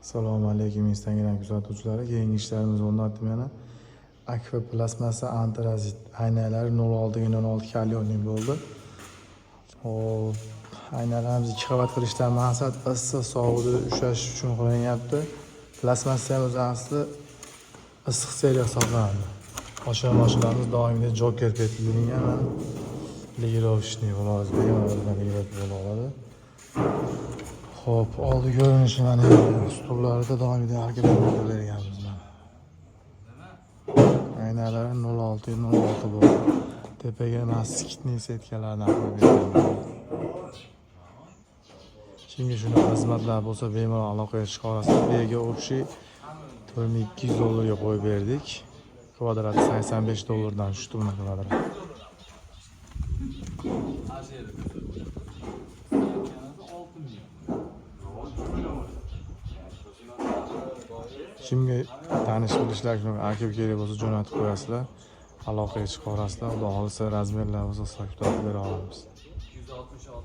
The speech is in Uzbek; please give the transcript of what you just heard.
Assalomu alaykum Instagram kuzatuvchilari. Keyingi ishlarimiz o'rnatdim yana. Akfa plastmassa antrazit aynalari 06/16 kalionli bo'ldi. Hop, aynalarimiz 2 qavat qilishdan maqsad issiq sovuqni ushlash uchun qilinyapti. Plastmassamiz asli issiq seriya hisoblanadi. Mashinalarimiz doimiy Joker petligiga ligirovishni bo'ladi, bo'la oladi. Hop, oldi görünüşü mana stullarda doimiy hareket berganmiz mana. Aynalar 06/16 bo'ldi. Tepaga maskitni setkalarni qo'yganmiz. Kimga shuni xizmatlar bo'lsa bemalol aloqaga chiqa olasiz. Bega o'xshi $4200 qo'yib berdik. Kvadrati $85 tushdi buni kvadrati. Kimga tanish bilishlar uchun aka kerak bo'lsa jo'natib qo'yasizlar. Aloqaga chiqa olasizlar. Xudo xolisa razmerlar bo'lsa hisob-kitob bera olamiz.